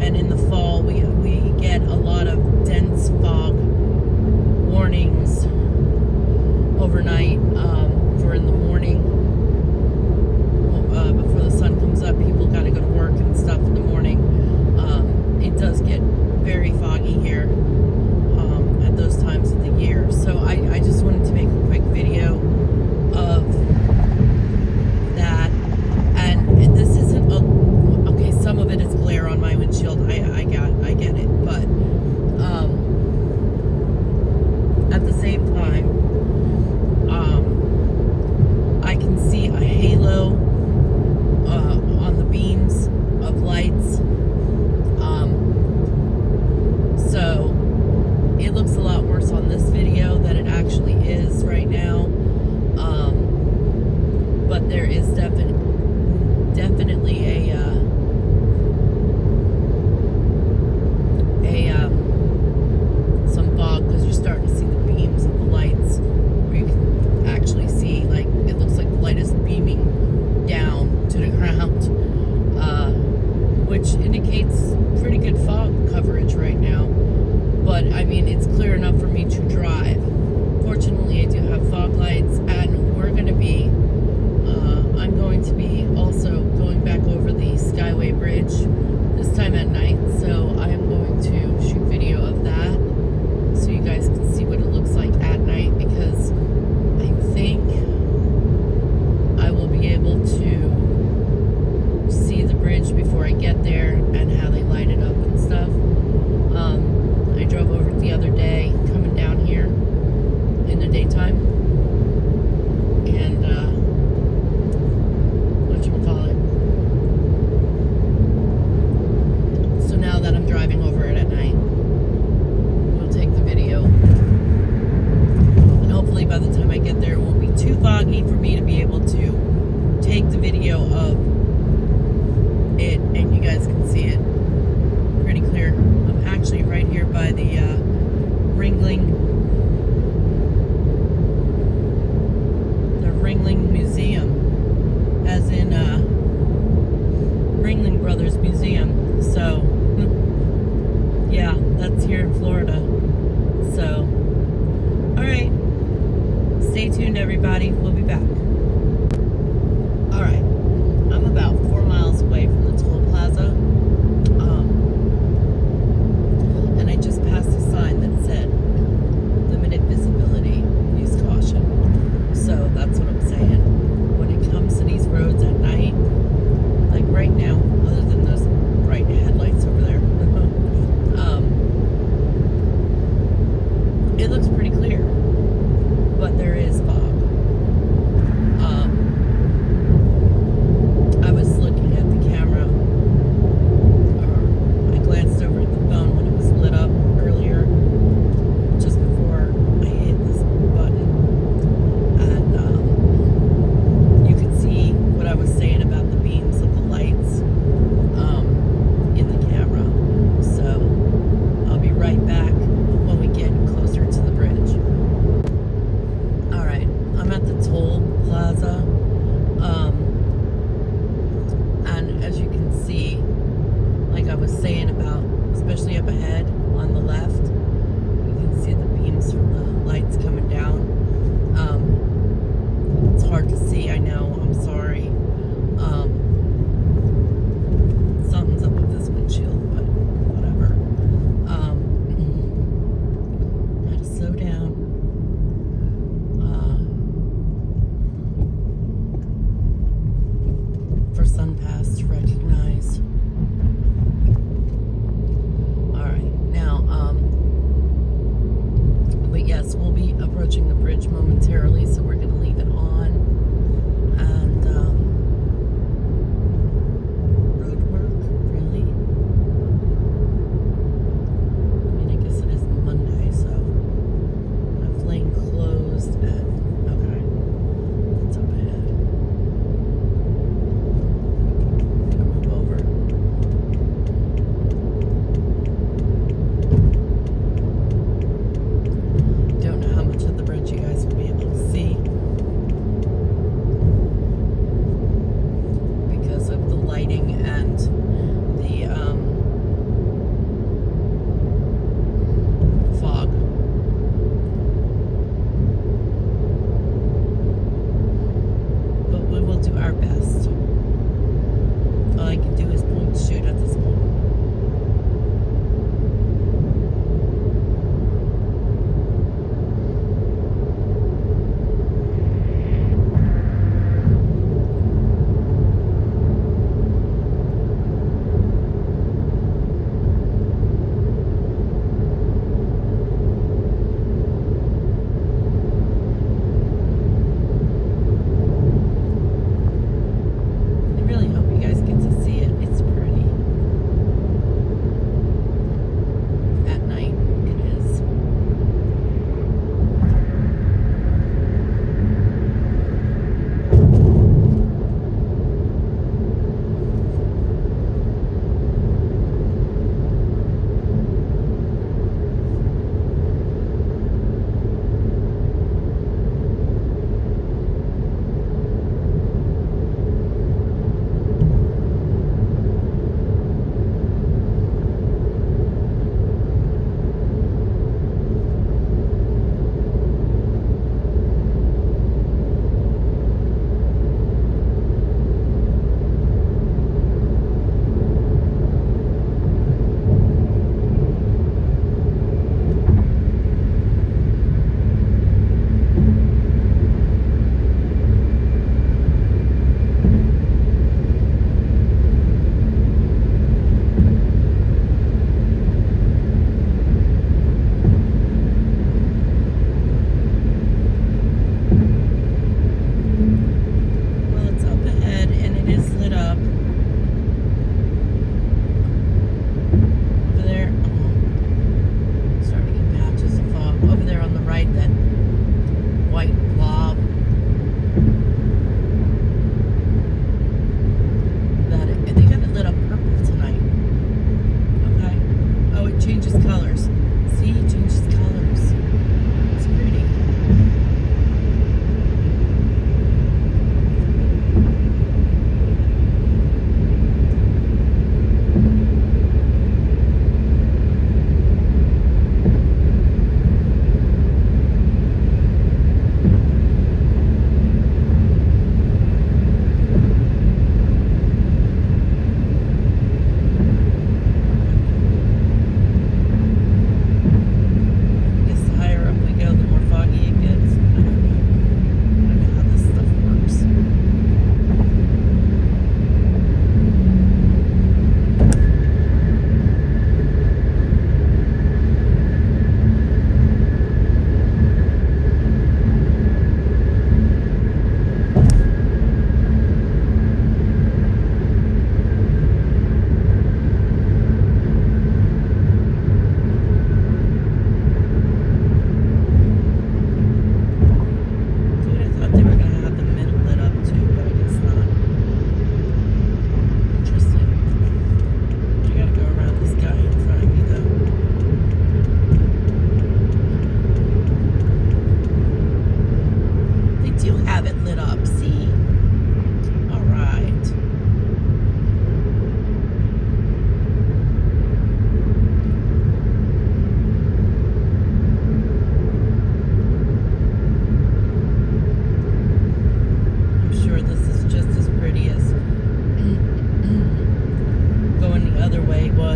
and in the fall we get a lot of dense fog warnings overnight for in the morning before the sun comes up. People got to go to work and stuff in the morning. It does get very foggy here at those times of the year. So I just wanted to make a quick video of that. And this isn't okay, some of it is glare on my windshield. I get it, but at the same time, I can see a halo on the beams of lights. So it looks a lot worse on this video than it actually is right now. But there is definitely some fog, because you're starting to see the beams of the lights where you can actually see, like, it looks like the light is beaming down to the ground, which indicates pretty good fog coverage right now. But I mean, it's clear enough for me to drive. Fortunately, I do have fog lights, and we're going to be I'm going to be also going back over the Skyway Bridge, this time at night, so I am going to shoot video of that so you guys can see what it looks like at night, because I think I will be able to see the bridge before I get there and how they light it up and stuff. I drove over it the other day coming down here in the daytime, and whatchamacallit. So now that I'm driving over it at night, we'll take the video, and hopefully by the time I get there it won't be too foggy for me to be able to take the video of it and you guys can see it pretty clear. I'm actually right here by the Ringling Museum, as in Ringling Brothers Museum. So yeah, that's here in Florida. So alright, stay tuned everybody, we'll be back. Alright, I'm about 4 miles away from the toll plaza, and I just passed a sign that said limited visibility, use caution. So that's what I'm saying. When it comes to these roads at night, like right now, other than those bright headlights over there, it looks pretty clear, but there is fog. I was looking at the camera, or I glanced over at the phone when it was lit up earlier, just before I hit this button, and you could see what I was saying about the beams of the lights in the camera. So I'll be right back when we get closer to the bridge. Alright, I'm at the toll plaza, and as you can see, like I was saying about, especially up ahead on the left, you can see the beams from the lights coming down. It's hard to see, I know, I'm sorry. Something's up with this windshield, but whatever. Had to slow down. For SunPass to recognize. Alright, now, but yes, we'll be approaching the bridge momentarily, so we're going to leave it on. And, road work, really? I mean, I guess it is Monday, so that lane closed at, okay, it's up ahead. Move over.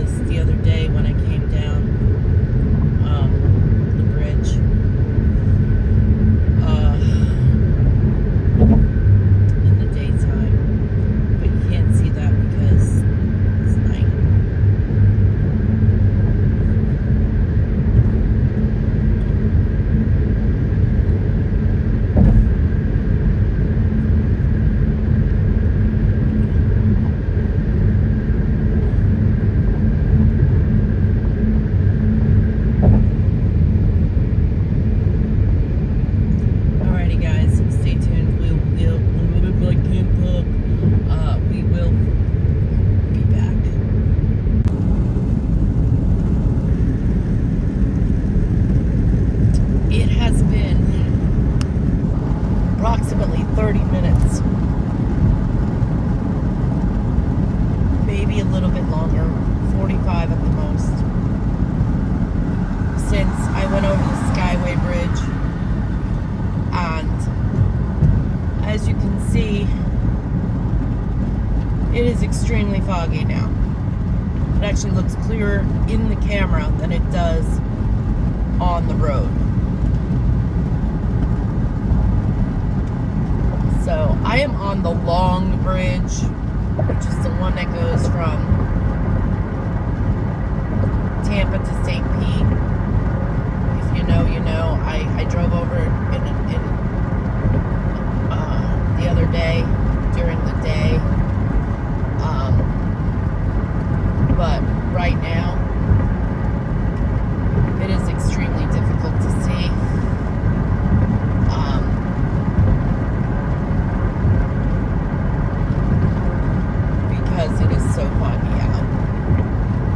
ice the other day when I came down the bridge. In the daytime. But you can't see that because it's night. Approximately 30 minutes, maybe a little bit longer, 45 at the most, since I went over the Skyway Bridge, and as you can see, it is extremely foggy now. It actually looks clearer in the camera than it does on the road. So I am on the long bridge, which is the one that goes from Tampa to St. Pete. If you know, you know. I drove over in the other day during the day, but right now it is extremely difficult to see. It is so foggy out,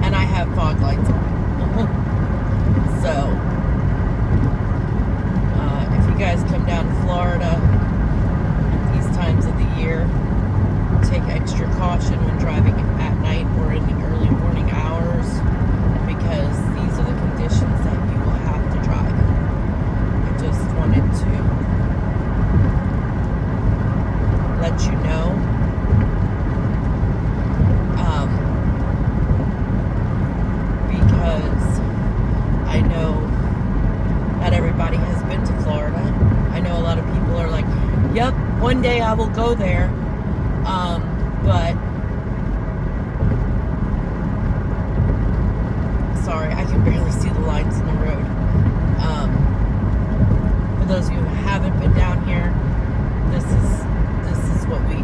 and I have fog lights on. So if you guys come down to Florida at these times of the year, take extra caution when driving at night or in the early morning hours, because these are the conditions that you will have to drive in. I just wanted to let you know. Because I know not everybody has been to Florida. I know a lot of people are like, yep, one day I will go there. But sorry, I can barely see the lines in the road. For those of you who haven't been down here, this is what we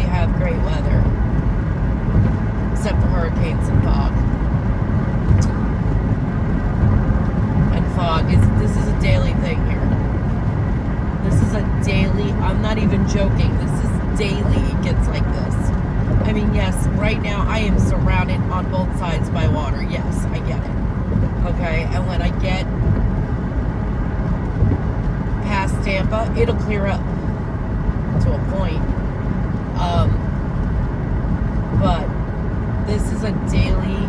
have great weather. Except for hurricanes and fog. And fog this is a daily thing here. This is a daily, I'm not even joking, this is daily it gets like this. I mean, yes, right now I am surrounded on both sides by water. Yes, I get it. Okay, and when I get past Tampa, it'll clear up to a point. But this is a daily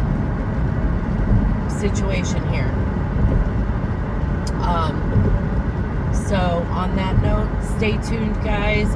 situation here. So on that note, stay tuned, guys,